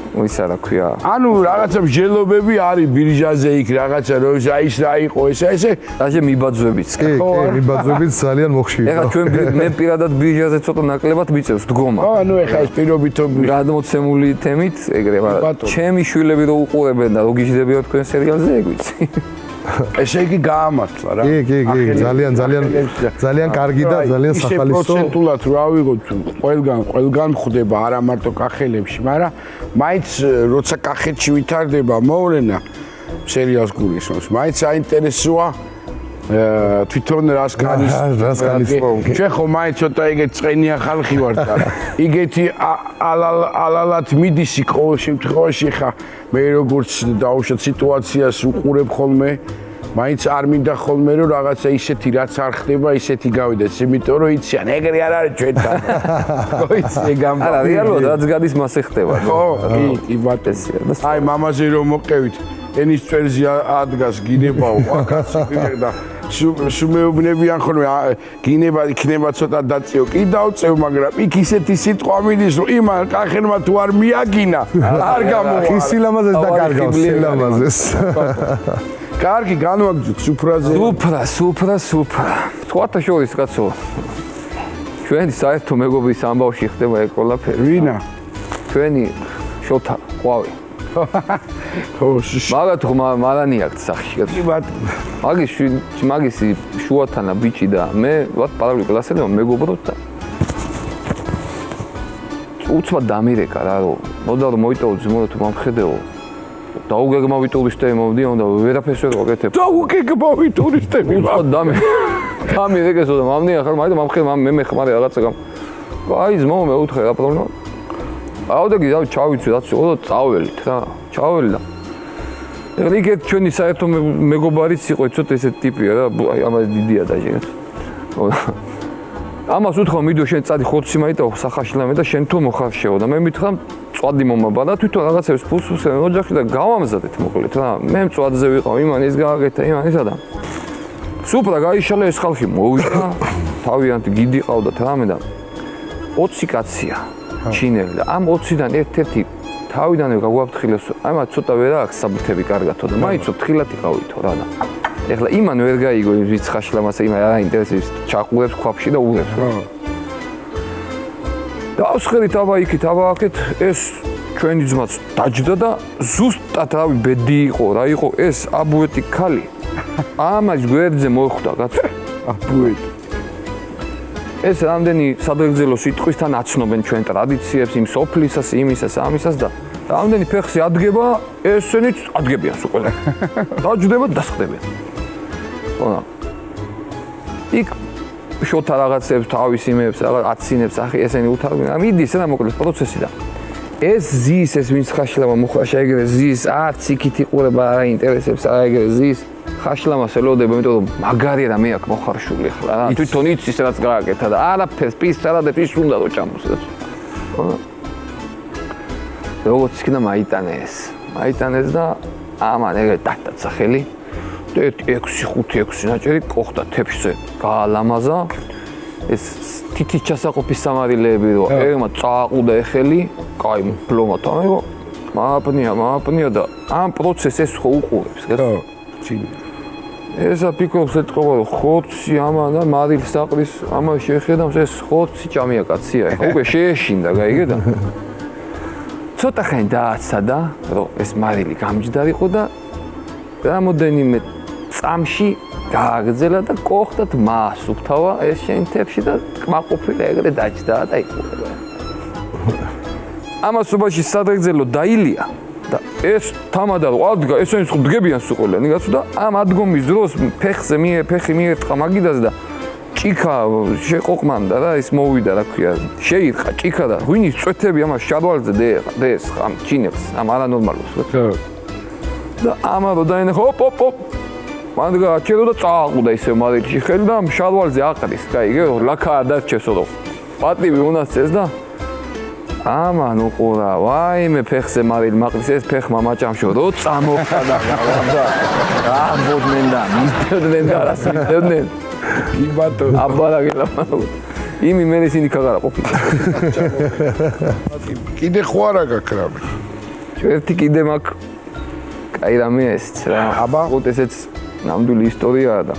ისა რა ქვია. ანუ რაღაცა მსჯელობები არის ბირჟაზე იქ რაღაცა რომ ის რა იყო ესე დაჟე მიბაძვებიც. კი, მიბაძვებიც ძალიან მოხშირია. ეხლა ჩვენ მე პირადად ბირჟაზე ცოტა ნაკლებად მიწევს დგომა. ანუ ეხლა ეს პირობითობი გადმოცემული თემით ეგრე, მაგრამ ჩემი შვილები რო უყურებენ და რო გიждდებიან თქვენ სერიალზე, ეგ ვიცი. ესე იგი გაამართლა რა. კი, ძალიან კარგი და ძალიან სახალისო. პროცენტულად რა ვიღოთ, ყველგან ხდება არა მარტო კახელებში, მაგრამ მაინც როცა კახეთში ვითარდება მოვლენა სერიალს გულისხმობს. მაინც საინტერესოა თვითონ რას განის. ჩვენ ხო მაინც ცოტა ეგეთ წენია ხალხი ვართ და იგეთი ალალად მიდის ყოველ შემთხვევაში ხა მე როგორც დაუშვათ სიტუაციას უყურებ ხოლმე მაინც არ მინდა ხოლმე რომ რაღაცა ისეთი რაც არ ხდება ისეთი გავიდეს იმიტომ რომ იციან ეგრე არ არის ჩვენთან ხო იცი ეგ ამბავი არა რეალურად რაც გადის მასე ხდება ხო კი ბატესია აი მამაზე რომ მოყევით ენის წვერზე ადგას გინებაო აკაცი და სუმეუბნებიან ხოლმე გინება იქნება ცოტა დაწიო კი დავწევ მაგრამ იქ ისეთი სიტყვა მიდის რომ იმან კახელმა თუ არ მიაგინა არ გამოვა ისილამაზეს დაკარგავს სილამაზეს კარგი განვაგრძოთ სუფრაზე სუფრა სხვათა შორის კაცო ჩვენი საერთო მეგობრის ამბავში ხდება ეგ ყველაფერი ვინა ჩვენი შოთა ყვავი მაგათ მალანი აქვს სახში კაცო მაგის შუათანა ბიჭი და მე ვარ პარალელი კლასელი მეგობრობთ და უცბად დამირეკა რა რომ მოდა რომ მოიტოვო ძმო თუ მომხედეო დაუგეგმავი ტურისტები მოვდიან და ვერაფერს ვერ ვაკეთებ. დაუგეგმავი ტურისტები. უცბად დამირეკესო და მომდიან ხარ მაგ მომხედე მე მეხმარე რაღაცა გამ. აი ძმო მე უთხრე რა პრობლემა. აუდეგი და ჩავიცი რაც იყო და წაველით რა. ჩაველი და ეგრე იქეთ ჩვენი საერთო მეგობარიც იყო ცოტა ესეთი ტიპია რა. აი ამას დიდია დაჟე. ამას უთხრა მიდო შენ წადი ხორცი მაიტაო სახაშლამე და შენ თუ მოხარშეო და მე მითხრა წვადი მომაბა და თვითონ რაღაცებს ფულს ოჯახი და გავამზადეთ მოკლედ რა მე მწვადზე ვიყავ იმან ის გააკეთა იმან ისა და სუფრა გაიშალა ეს ხალხი მოვიდა თავიანთი გიდი ყავდათ რამე და 20 კაცია ჩინელი და ამ 20-დან ერთ-ერთი თავიდანვე გაგვაფრთხილეს აი მათ ცოტა ვერ აქვს საბუთები კარგათო და მაიცო ფრთხილად იყავითო რა და ეხლა იმან ვერ გაიგო ის ხაშლამას იმან რა ინტერესებს ჩაყურებს ქვაფში და ურებს რა დავსხერით აბა იქით აბა აქეთ ეს ჩვენი ძმაც დაჯდა და ზუსტად რავი ბედი იყო რა იყო ეს აბუეტი ქალი ამას გვერდზე მოხვდა კაცო აბუეტი ეს რამდენი სადღეგრძელო სიტყვისთან აცნობენ ჩვენ ტრადიციებს იმ სოფლისას იმისას ამისას და რამდენი ფეხსი ადგება ესენიც ადგებიან სულ დაჯდება დასხდებიან ხო იქ შოთა რაღაცებს თავის იმებს რაღაც აცინებს ახი ესენი უთავებენ მიდის რა მოკლედ პროცესი და ეს ზის ეს ვინც ხაშლამა მოხაშა ეგრე ზის არც იქით იყურება რა ინტერესებს რა ეგრე ზის ხაშლამას ელოდება იმიტომ რომ მაგარი რა მე აქ მოხარშული ხლა რა თვითონ იცის რაც გააკეთა და არაფერს პისწარადებს ის უნდა რომ ჩამოს ხო როგორც იქნა მაიტანეს და ამან ეგრე დათაცა ხელი 6-5-6 ნაჭერი ყოხდა თეფშზე გაალამაზა ეს თითის ჩასაყოფის სამარილეები რო ეგმა წააყუდა ეხელი კაი ბლომა თამეო მააპნია და ამ პროცესს ეს ხო უყურებს ხო ჩინი ესა პიკობს ეთქობა რომ ხორცი ამან და მარილ საყრის ამას შეხედავს ეს ხორცი ჭამია კაცია ეხა უკვე შეეშინდა გაიგე და ცოტა ხანი დააცადა რომ ეს მარილი გამჯდარიყო და რამოდენიმე წამში გააგრძელა და ყოხდათ მასუფთავა ეს შენ თებში და კმაყოფილი ეგრე დაჯდა და იყურება. ამასობაში სადღეგრძელო დაილია და ეს თამადა რომ ადგა ესენი ხო დგებიან სულ ყველანი კაცო და ამ ადგომის დროს ფეხი მიერტყა მაგიდას და ჭიქა შეყოყმანდა რა ის მოვიდა რა ქვია შეირყა ჭიქა და ღვინის წვეთები ამას შადვალზე დეს ამ ჩინებს ამ არანორმალურს ხო და ამარო დაინახა ოპ მან გააჩერდა და წააყუდა ისე მარილში ხელი და შადვალზე აყრის, გაიგე, ლაქა დარჩესო. პატივი უნასწეს და ამან უყურა, ვაიმე ფეხზე მარილ მაყრის ეს ფეხმა მაჭამშო, რო წამოხდა და გავარდა. რა ამბობდნენ და მისდევდნენ და რას მისდევდნენ? კი ბატონო. აბარაგელა. იმი მე ისინი ქაღარა ყოფილი. კიდე ხო არა გაქვს რამე? ერთი კიდე მაქვს. კაი რამეა ესეც რა. აბა? უყურეთ ესეც ნამდვილი ისტორიაა და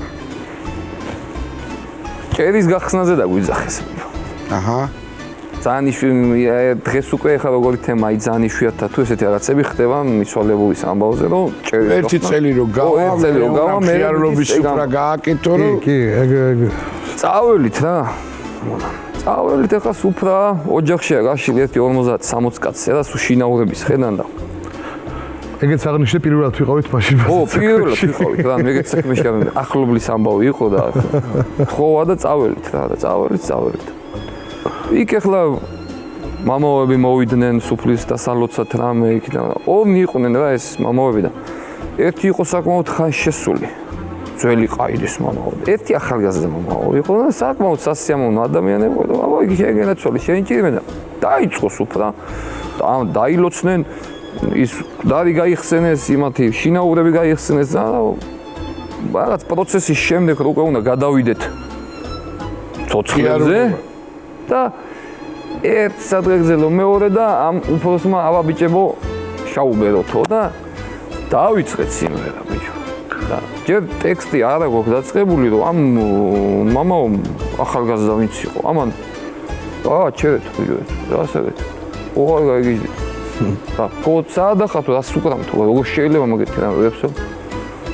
ჭერის გახსნაზე დაგვიძახეს. აჰა. ძალიან დღეს უკვე ხა როგორი თემა ძალიან იშვიათად თუ ესეთი რაღაცები ხდება მიცვალებულის ამბავზე რომ ჭერის ერთი წელი რო გავა, ერთი წელი რო გავა, მე ხიარობის სუფრა გააკეთო რომ კი, ეგ წაველით რა. წაველით ახლა სუფრა ოჯახშია გაშლი ერთი 50-60 კაცი და სულ შინაურების ხედან და ეგეც აღნიშნე პირველად ვიყავით მაშინ. ო, პირველად ვიყავით რა, მეგეც საქმე შეამე ახლობლის ამბავი იყო და ხოვა და წაველით რა და წაველით. იქ ახლა მამაოები მოვიდნენ სუფრის დასალოცად რამე იქიდან. ორი იყვნენ რა ეს მამაოები და ერთი იყო საკმაოდ ხანშესული. ძველი ყაიდის მამაო. ერთი ახალგაზრდა მამაო იყო და საკმაოდ სასიამოვნო ადამიანები იყო. აბა იგი შეგენაცვალი შეინჭირებენ და დაიწყო სუფრა. დაილოცნენ ის დარი გაიხსენეს, იმათი შინაურები გაიხსენეს და რაღაც პროცესის შემდეგ უკვე უნდა გადავიდეთ ცოცხლებზე და ერთ სადღეგრძელო მეორე და ამ უფროსმა აბა ბიჭებო შაუბეროთო და დავიწყეთ სიმღერა ბიჭო. და ჯერ ტექსტი არა გვაქვს დაწყებული რომ ამ მამაო ახალგაზრდა ვინც იყო ამან ჩერეთ ბიჭო რასავეთ ოღარ გაიგიჟდით და კოცა და ხათო რას უკრამ თუ როგორ შეიძლება მაგეთი რამებსო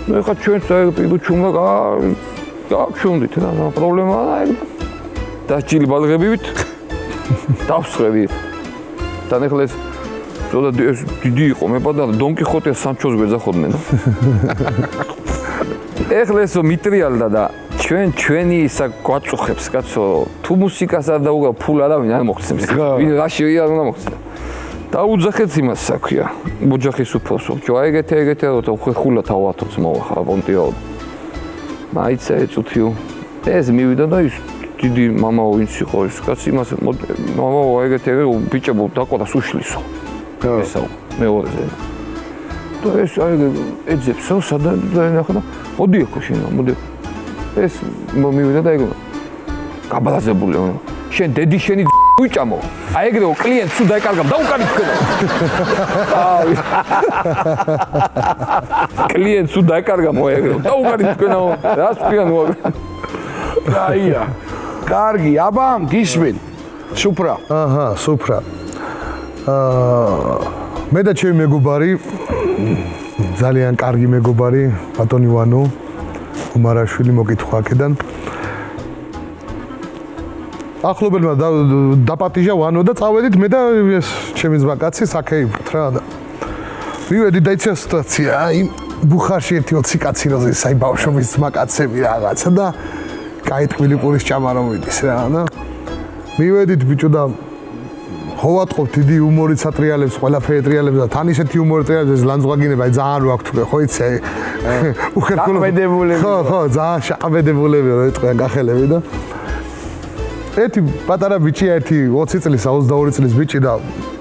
მე ხა ჩვენ საერთოდ ჩუმდა გაჩუმდით რა პრობლემაა და ეგ დაჭილი ბალღებივით დავსხევით და ახლა ეს ზოდა დიდი იყო მე პატარა დონ კიხოტე სანჩოს გვეძახოდნენ ეხლა ესო მიტრიალდა და ჩვენი ისა გვაწუხებს კაცო თუ მუსიკას არ დაუგა ფულ არავინ არ მოხსნეს ვინ რა შეიძლება არ უნდა მოხსნას დაუძახეთ იმას საქვია ოჯახის უფროსო ჯო ეგეთე როცა ხულა თავათოც მოახა პონტიო მაიცა ეწუთიო ეს მივიდა და ის დიდი მამაო ვინც იყო ის კაცი იმას მამაო ეგეთე ბიჭებო დაყოდა სუშლისო ესა მეორეზე და ეს ეძებსო სადაა ნახა მოდი ხო შენ მოდი ეს მივიდა და ეგ გაბალაზებული შენ დედი შენი უჭამო აი ეგრეო კლიენტს თუ დაეკარგა დაუკარი თქვენ კლიენტს თუ დაეკარგა მოეგრეო დაუკარი თქვენო რას თქვენ აია კარგი აბა გისმენ სუფრა აჰა სუფრა მე და ჩემი მეგობარი ძალიან კარგი მეგობარი ბატონი ვანო უმარაშვილი მოკითხვა აქედან ახლობელმა დაპატიჟა ვანო და წავედით მე და ეს ჩემი ძმა კაცი საქეიფოთ რა და მივედი და იცი სიტუაცია აი ბუხარში ერთი 20 კაცი როზის აი ბავშვობის ძმა კაცები რაღაცა და კაი ტყვილი პურის ჭამა რომ მიდის რა და მივედით ბიჭო და ხოვატყობ დიდი უმორით სატრიალებს ყველაფერი ტრიალებს და თან ისეთი უმორი ტრიალებს ლანძღვაგინება აი ძალიან რო აქვს ხო იცი აი უხერხულობები ხო ძალიან შაყბედებულები რო ეთქვიან გახელები და ერთი პატარა ბიჭი ერთი 20 წლის 22 წლის ბიჭი და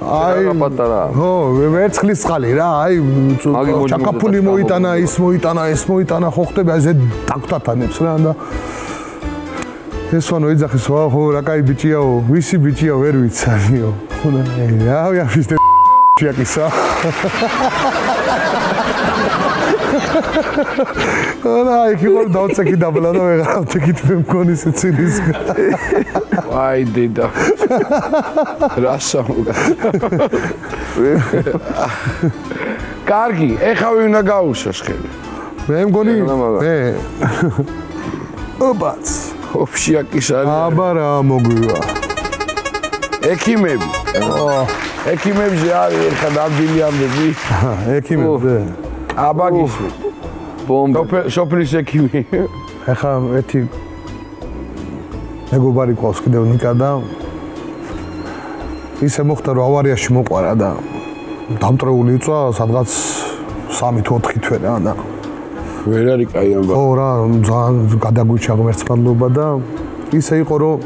აი პატარა ხო ვერცხლის წყალი რა აი ჩაკაფული მოიტანა ის მოიტანა ხო ხტები აი ზე დაგტათანებს რა და ეს ვანო იძახის ხო რა კაი ბიჭიაო ვისი ბიჭია ვერ ვიცანიო რა ვიაფის ჩიაკისა არა იქ იყო დაუცეკი დაბლა და ვეღარ ვთქით მე მგონი სიცილის აი დედა რასაუგა კარგი ეხა ვინ უნდა გაუსოს ხელი მე მგონი მე ობაც ოფშიაკის არის აბა რა მოგვივა ექიმები ექიმებზე არის ეხა ნამდვილი ამბები ექიმებზე აბა გისმენ ბომბა სოფლის ექიმი ეხა ერთი მეგობარი ყავს კიდევ ნიკა და ისე მოხდა რომ ავარიაში მოყარა და დამტრეული იწვა სადღაც 3-4 თვე რა და ვერ არის კაი ამბავი ხო რა ძალიან გადაგვიჩა ღმერთსმადლობა და ისე იყო რომ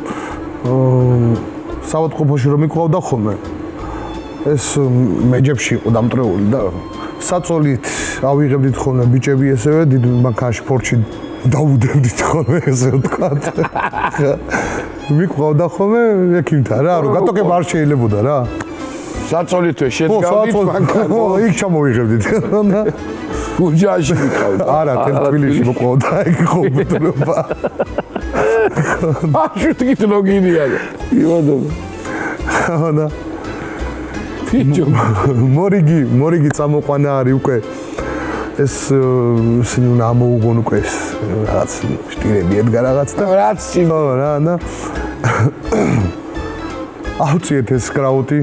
საავადმყოფოში რომ მიყავდა ხოლმე ეს მეჯებში იყო დამტრეული და საწოლით ავიღებდით ხოლმე ბიჭები ესევე დიდ მანქანაში ფორჩი დაუდევდით ხოლმე ესე ვთქვათ. მიყვავდა ხოლმე ექიმთან რა, რომ გატოკება არ შეიძლებოდა რა. საწოლითვე შედგავდით მანქანა. იქ ჩამოვიღებდით. გუჯაში მიყავდა. არა, თბილისში მოყვავდა ეგ ხო ბუტლობა. აშუტკით ლოგინია. ივადობა. ანა ფიჯო. მორიგი წამოყვანა არის უკვე ეს ისინი უნდა ამოუღონ უკვე ეს რაღაც შტირები ედგა რაღაც და რაც ხო რა და აუციეთ ეს კრაუტი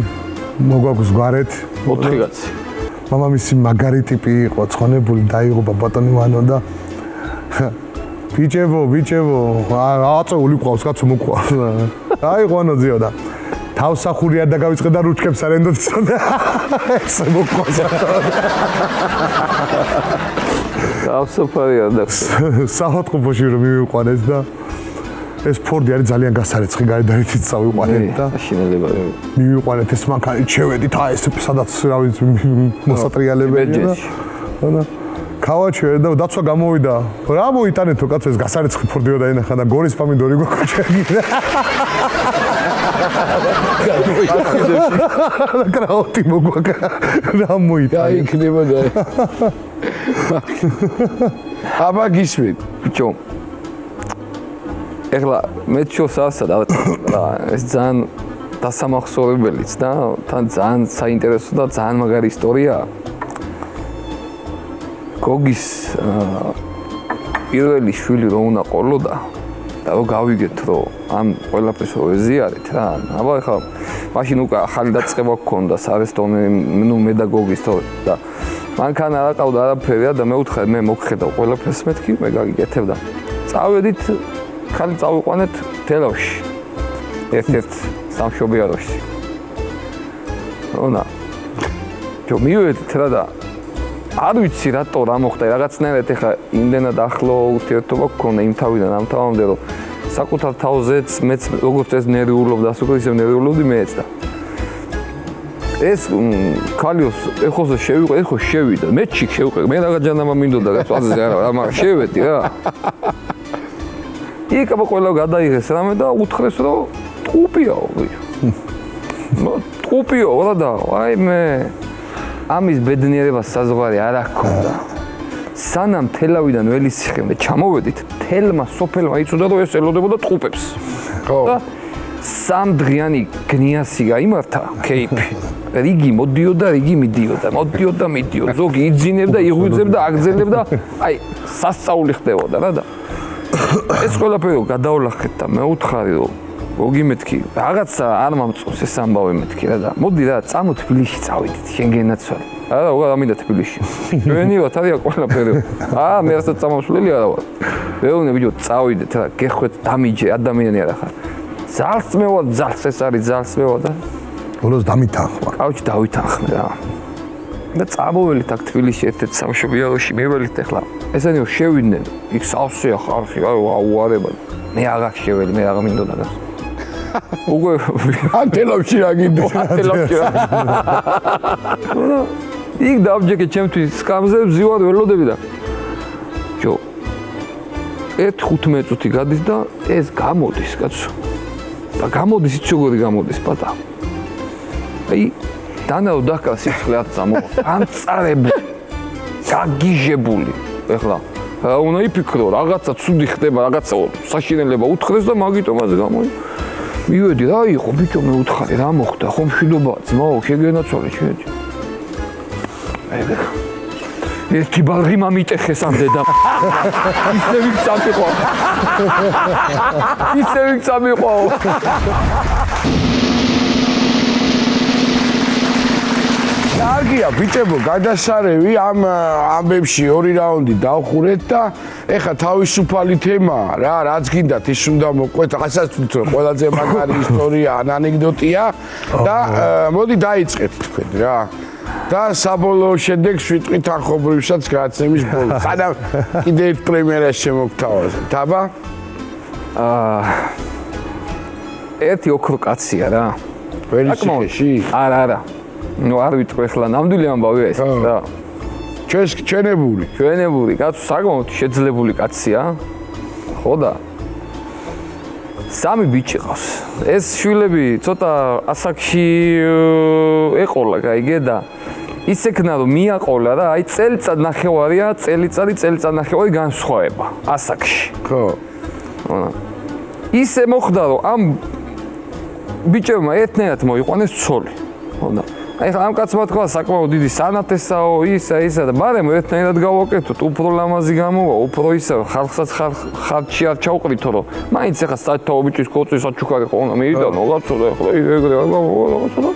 მოგვაქვს გვარეთ 4 კაცი. მამამისი მაგარი ტიპი იყო ცხონებული დაიღობა ბატონი ვანო და ბიჭებო აწეული ყავს კაცო მოყავს აი ვანოძიო და თავსახური არ დაგავიწყე და რუჩკებს არ ენდოთ იცოდა ეს მოყავს ავსოფარი არ დაგს. საავადმყოფოში რომ მივიყვანეს და ეს ფორდი არის ძალიან გასარეცხი გარდაიცით წავიყვანეთ და შინელება. მივიყვანეთ ეს მანქანით შევედით აი ეს სადაც რა ვიცი მოსატრიალებელია და ქავაჩვე და დაცვა გამოვიდა რა მოიტანეთო კაცო ეს გასარეცხი ფორდიო დაინახა და გორის პამიდორი გვაქვს კრაუტი მოგვაკა რა მოიტანა იქნება და აბა გისმით ბიჭო ეხლა მე ჩვენს ასად რა ეს ძალიან დასამახსოვრებელიც და თან ძალიან საინტერესო და ძალიან მაგარი ისტორიაა. გოგის პირველი შვილი რომ უნდა ყოლოდა და რომ გავიგეთ რომ ამ ყველაფერს რო ეზიარეთ რა. აბა ეხლა მაშინ უკვე ახალი დაწყება გქონდა სარესტორნე ნუ მე და გოგის თო და მანქანა არ ყავდა არაფერია და მე უთხარ მე მოგხედავ ყველაფერს მეთქი მე გაგიკეთებ და წავედით ხალი წავიყვანეთ თელავში ერთ-ერთ სამშობიაროში. ონა ჯო მივედით რა და არ ვიცი რატო რა მოხდა რაღაცნაირად ეხა იმდენად ახლო ურთიერთობა გქონდა იმ თავიდან ამ თავამდე რომ საკუთარ თავზეც მეც როგორც ეს ნერვიულობდა ასე ისე ნერვიულობდი მეც და ეს ქალიოს ეხოზე შევიყო ეხო შევიდა მე ჩიქ შევიყო მე რაღაც ჯანამა მინდოდა გასვაზე არა მაგრამ შევედი რა იქ აბა ყველა გადაიღეს რამე და უთხრეს რომ ტყუპიაო ტყუპიო რა და აი მე ამის ბედნიერებას საზღვარი არ აქვს. სანამ თელავიდან ველისციხემდე ჩამოვედით, თელმა სოფელმა იცოდა რომ ეს ელოდებოდა ტყუპებს. ხო. და სამდღიანი გნიასი გაიმართა, კეიფი. რიგი მოდიოდა, რიგი მიდიოდა, მოდიოდა, მიდიოდა. ზოგი იძინებდა, იღვიძებდა, აგზელებდა, აი სასწაული ხდებოდა რა და ეს ყველაფერი გადავლახეთ და მე უთხარი რომ გოგი მეთქი რაღაცა არ მომწონს ეს ამბავი მეთქი რა და მოდი რა წამო თბილისში წავიდით შენ გენაცვალე არა უღარ ამინდა თბილისში ჩვენი ვართ არია ყველაფერი მე რასაც წამოსვლელი არა ვარ ვეუბნე ბიჭო წავიდეთ რა გეხვეთ დამიჯე ადამიანი არა ხარ ზალს მევა ზალს ეს არის ზალს მევა და ბოლოს დამითანხმა კაუჩი დავითანხმე რა და წამოველით აქ თბილისში ერთ-ერთ სამშობიაროში მეველით ახლა ესენი შევიდნენ იქ სავსეა ხალხი აუარება მე აღარ შევედი მე აღარ მინდოდა და უკვე ატელავში რა გინდა ატელავში იქ დავჯეკე ჩემთვის სკამზე ვზივარ ველოდები და ჯო 1-15 წუთი გადის და ეს გამოდის კაცო და გამოდის იცი როგორი გამოდის პატა აი დანაო დაკა სიცხლე არ წამოვა ანწარებული გაგიჟებული ეხლა რა უნდა იფიქრო რაღაცა ცუდი ხდება რაღაცა საშინელება უთხრეს და მაგიტომაც გამოი მივედი რა იყო ბიჭო მე უთხარი რა მოხდა ხომ მშვიდობაა ძმაო შეგენაცვალე შეეჭი ერთი ბალღი მამიტეხეს ამ დედა ისე ვიქცამიყო კარგია ბიჭებო გადასარევი ამ ამბებში ორი რაუნდი დავხურეთ და ეხა თავისუფალი თემაა რა რაც გინდათ ის უნდა მოყვეთ რასაც ვთქვით რომ ყველაზე მაგარი ისტორია ან ანეკდოტია და მოდი დაიწყეთ თქვენ რა და საბოლოო შედეგს ვიტყვით ახობრივსაც გადაცემის ბოლოს სანამ კიდე ერთ პრემიერას შემოგთავაზებთ აბა ერთი ოქრო კაცია რა ველისციხეში არა ნუ არ ვიტყვი ახლა ნამდვილი ამბავია ეს რა. ჩვენებული. ჩვენებული კაცო საკმაოდ შეძლებული კაცია. ხო და სამი ბიჭი ყავს. ეს შვილები ცოტა ასაკში ეყოლა, გაიგე და ისეკნა რომ მიაყოლა რა, აი წელიწად ნახევარია, წელიწად ნახევარი განსხვავება ასაკში. ხო. ისე მოხდა რომ ამ ბიჭებმა ერთნაირად მოიყვანეს ცოლი. ხო და აი ამ კაცმა თქვა საკმაოდ დიდი სანათესაო, ისა და მაგრამ ერთნაირად გავაკეთოთ, უფრო ლამაზი გამოვა, უფრო ისა ხალხსაც ხარჯი არ ჩავყრითო, რომ მაინც ახლა საერთო ბიჭის კოწი საჩუქარი ყონა მივიდა რაღაცა და ახლა ეგრე რაღაცა და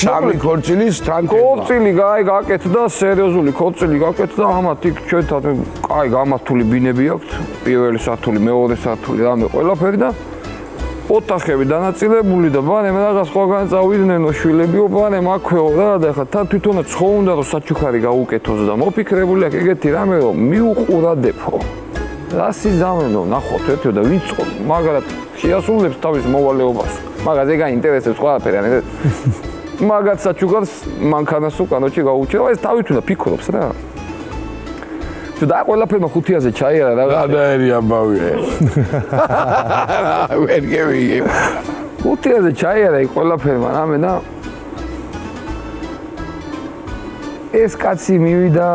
სამი ქორწილის თან ქორწილი გაკეთდა, სერიოზული ქორწილი გაკეთდა, ამათ იქ ჩვენთან კაი გამართული ბინები აქვთ, პირველი სართული, მეორე სართული, რამე ყველაფერი და ოთახები დანაწილებული და ბანემ რაღაც ყველგან წავიდნენ შვილებიო, ბანემ აქვეო რა და ახლა თან თვითონაც ხო უნდა რომ საჩუქარი გაუკეთოს და მოფიქრებული აქვს ეგეთი რამე რომ მიუყურადებო. რა სიზამენო ნახოთ ერთო და ვიწყო, მაგრამ შეასრულებს თავის მოვალეობას. მაგრამ ეგ აინტერესებს ყველაფერი, ანუ მაგათ საჩუქარს მანქანას უკანოში გაუჩერა, ეს თავით უნდა ფიქრობს რა. და ყველაფერმა 5-ზე ჩაიარა რა. გადაერი ამბავია. ვერ გევიგე. 5-ზე ჩაიარა იქ ყველაფერმა რამე და ეს კაცი მივიდა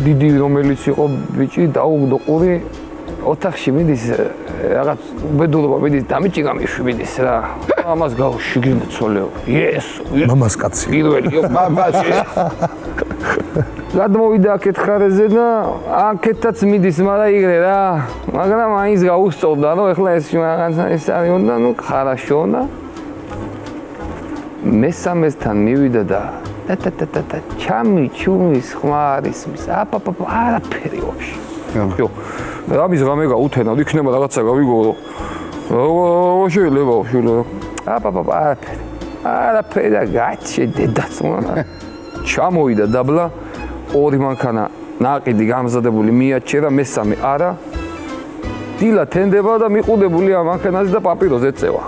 დიდი რომელიც იყო ბიჭი დაუგდო ყური ოთახში მიდის რაღაც უბედურობა მიდის დამიჭიგა მიშვიდის რა. ამას გავშიგინდა ცოლეო. იესო. მამას კაცი. პირველიო მამაში. გადმოვიდა აქეთ ხარეზე და აქეთაც მიდის, მაგრამ იგრე რა. მაგრამ აინც გაუსწორდა, რომ ეხლა ეს რაღაცა ეს არის და ნუ ხარაშო და მესამესთან მივიდა და ჩამი ჩუმის ხმარისმის აპაპაპ არაფერი ვაფშე. ჯო. რამის ღამე გაუთენა, იქნება რაღაცა გავიგო. შეიძლება შეიძლება. აპაპაპ არაფერი და გაჩედედაც მონა. ჩამოვიდა დაბლა ორი მანქანა ნაყიდი გამზადებული მიაჩერა, მესამე არა. დილა თენდება და მიყუდებული ამ მანქანაზე და პაპიროზე წევა.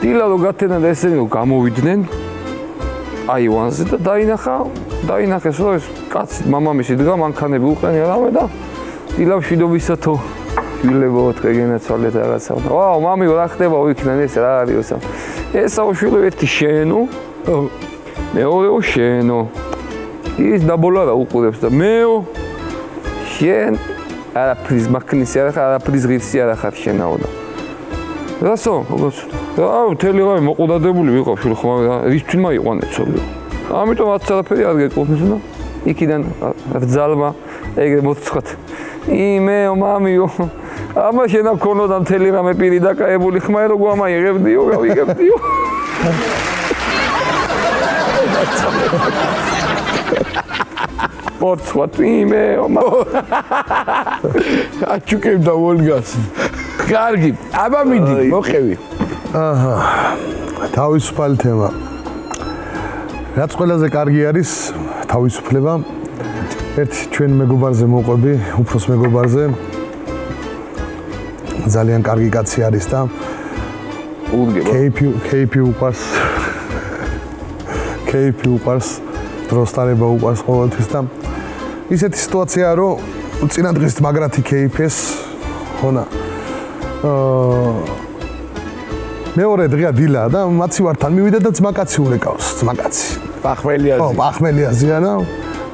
დილა რო გათენა და ესენი რო გამოვიდნენ აივანზე და დაინახეს რომ ეს კაცი მამამისი დგა მანქანები უყენია რამე და დილა მშვიდობისათო შვილებო თქვენ გენაცვალეთ რაღაცა. ვაუ მამიო რა ხდება ვიქნან ეს რა არისო. ესაო შვილო ერთი შენო მეორეო შენო ის დაბოლა რა უყურებს და მეო შენ არაფრის მაქნისი არ ხარ, არაფრის ღირსი არ ხარ შენაო და რასო რა მთელი ღამე მოყუდადებული ვიყავ შვილო ხომ რის თვით მაიყვანე ცოლიო. ამიტომ არც არაფერი არ გეკუთვნის და იქიდან რძალმა ეგრე მოწხოთ. იმეო მამიო ამა შენ აქონოდა მთელი ღამე პირი დაკაებული ხმა რო გვამაიღებდიო, გავიგებდიო. მოწვათ იმეო აჩუკებდა ვოლგას. კარგი, აბა მიდი, მოყევი. აჰა. თავისუფალი თემა. რაც ყველაზე კარგი არის თავისუფლება. ერთი ჩვენ მეგობარზე მოყვები, უფროს მეგობარზე. ძალიან კარგი კაცი არის და უდგება. KP უყარს. KP უყარს. დროსტარება უყარს ყოველთვის და ისეთი სიტუაციაა რომ წინა დღეს მაგრათი KP-ს ხონა. მეორე დღეა დილა და მაცივართან მივიდა და ძმაკაცი ურეკავს, ძმაკაცი. პახმელიაზე. ხო, პახმელიაზეა და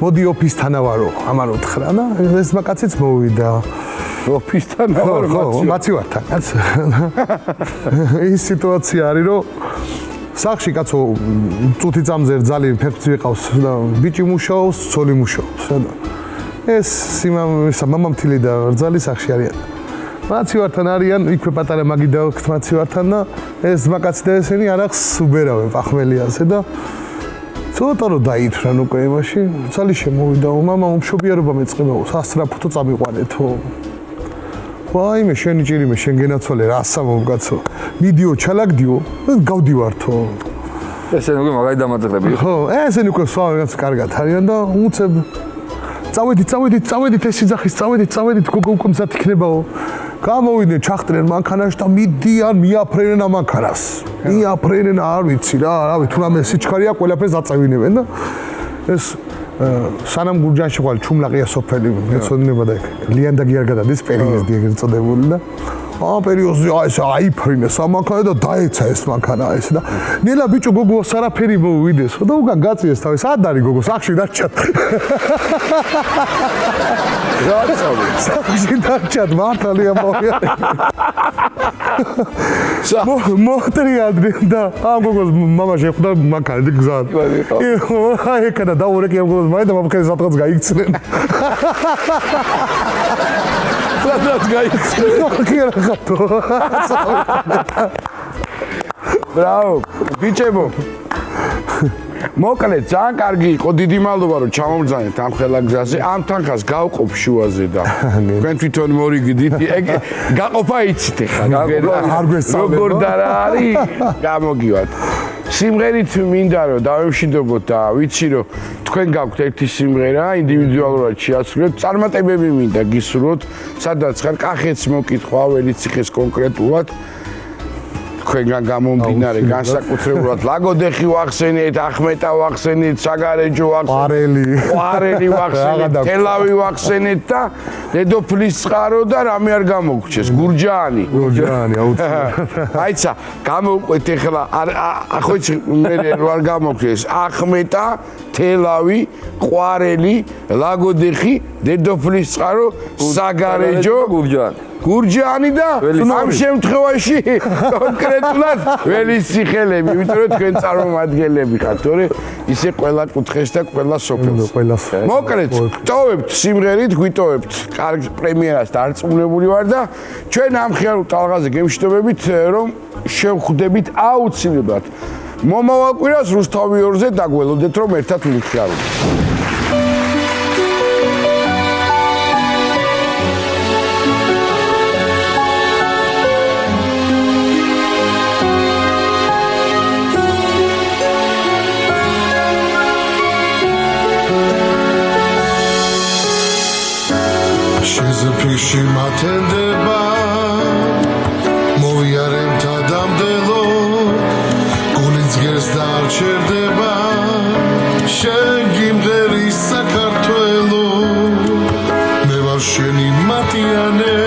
მოდი ოფისთანა ვარო, ამან უთხრა და ეს ძმაკაციც მოვიდა. ოფისთან ვარ მაცივართან, კაც. ის სიტუაცია არის რომ სახში კაცო წუთი წამზე რძალი ფეხბურთი ვიყავს და ბიჭი მუშაობს, ცოლი მუშაობს რა და ეს მამამთილი და რძალი სახში არიან. მაცივართან არიან, იქვე პატარა მაგი დავხთ მაცივართან და ეს ძმაკაცი და ესენი არახს უბერავენ პახმელიაზე და ცოტა რომ დაითვრან უკვე იმაში, რძალი შემოვიდა, მამა უმშობიარობა მეწყებაო, სასწრაფოთო წამიყვანეთო. ვაიმე შენი ჭირიმე შენ გენაცვალე რა ასამობ კაცო. მიდიო ჩალაგდიო, გავდივართო. ესენი უკვე მაგარი დამაძღრები. ხო, ესენი უკვე სვავენ კარგად არიან და უცებ წავედით ეს სიძახის, წავედით, გოგო უკვე მზად იქნებაო. გამოვიდნენ ჩახტნენ მანქანაში და მიდიან მიაფრენენ ამ მანქანას. მიაფრენენ არ ვიცი რა, რავი თუნდაც სიჩქარია ყველაფერს აწევინებენ და ეს სანამ გურჯანში ყვალ ჩუმლაყია სოფელი მეცოდინება და ლიანდაგი არ გადადის პერიოზი ეგრეთ წოდებული და ამ პერიოდში ეს აიფრინეს ამ მანქანა და დაეცა ეს მანქანა ეს და ნელა ბიჭო გოგო სარაფერი მოვიდეს და უკან გაწიეს თავი სად არის გოგო სახში დარჩა სახში დარჩა მართალი ამბავია მოტრიადრე და ამ გოგოს მამა შეხვდა მანქანა გზა აი ეკანა დაურეკი ამ გოგოს მაინდა მამქანა სადღაც გაიქცნენ სადღაც გაიქცნენ Bravo, ბიჭებო. მოკლედ, ძალიან კარგი იყო, დიდი მადლობა რომ ჩამომბრძანეთ ამ ხელა გზაზე. ამ თანხას გავყოფ შუაზე და თქვენ თვითონ მორიგდით. ეგ გაყოფა იცით ახლა. არ გვესწავლება. როგორ და რა არის? გამოგივათ. სიმღერით მინდა რომ დავემშვიდობოთ და ვიცი რომ თქვენ გაქვთ ერთი სიმღერა, ინდივიდუალურად შეასრულებთ. წარმატებები მინდა გისურვოთ, სადაც ხარ, კახეთს მოკითხვა, ველიციხეს კონკრეტულად. თქვენგან გამომდინარე განსაკუთრებულად ლაგოდეხი ვახსენეთ, ახმეტა ვახსენეთ, საგარეჯო ვახსენეთ, ყვარელი ვახსენეთ, თელავი ვახსენეთ და დედოფლის წყარო და რამე არ გამოგრჩეს, გურჯაანი. გურჯაანი აუცილებლად. აიცა, გამოვყვეთ ეხლა, ხო იცი მე რო არ გამოგრჩეს, ახმეტა, თელავი, ყვარელი, ლაგოდეხი, დედოფლის წყარო, საგარეჯო, გურჯაანი და ამ შემთხვევაში კონკრეტულად ველისიხელები, იმიტომ რომ თქვენ წარმომადგენლები ხართ, თორე ისე ყველა კუთხეს და ყველა სოფელს. მოკლედ, გტოვებთ სიმღერით, გვიტოვებთ კარგ პრემიერას დარწმუნებული ვარ და ჩვენ ამ ხიარულ ტალღაზე გემშვიდობებით, რომ შევხვდებით აუცილებლად. მომავალ კვირას რუსთავი 2-ზე დაგველოდეთ, რომ ერთად ვიხიარულოთ. შეძფიქში მათენდება მოვიარემთა დამდელო გულიცგერს დაარჩერდება შენ გიმღერი საქართველო მე ვარ შენი მატიანე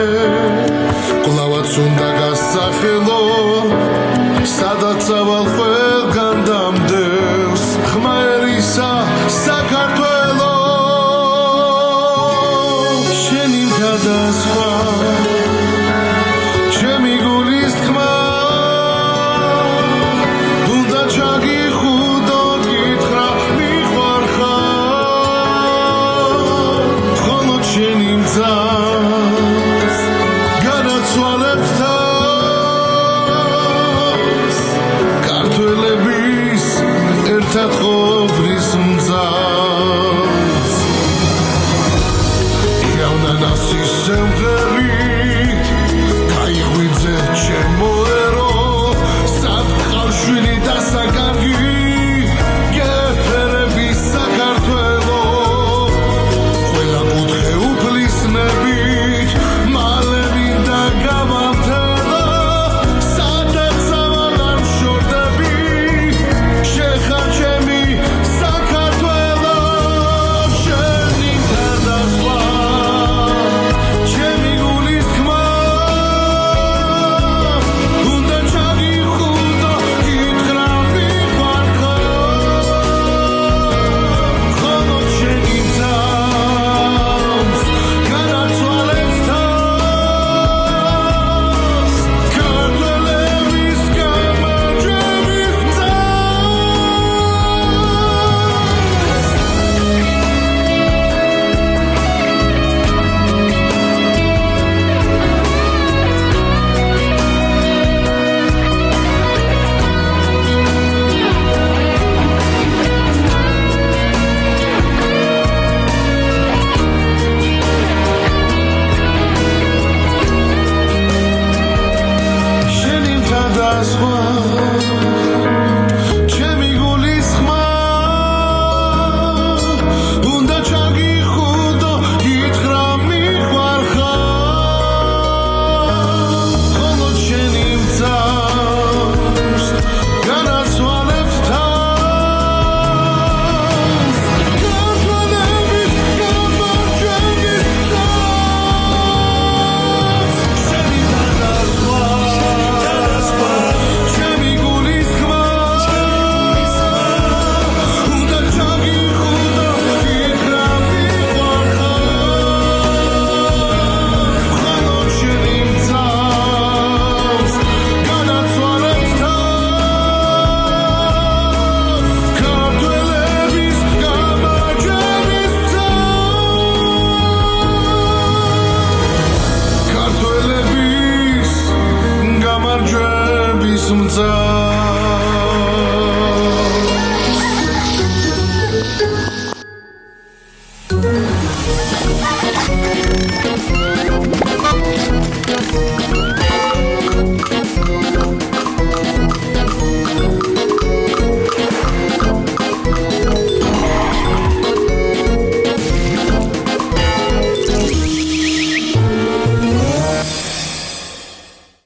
ყლავაც უნდა გასახელო სადაც ავალ ყველგან დამდევს ხმაერისა საქართველო That's why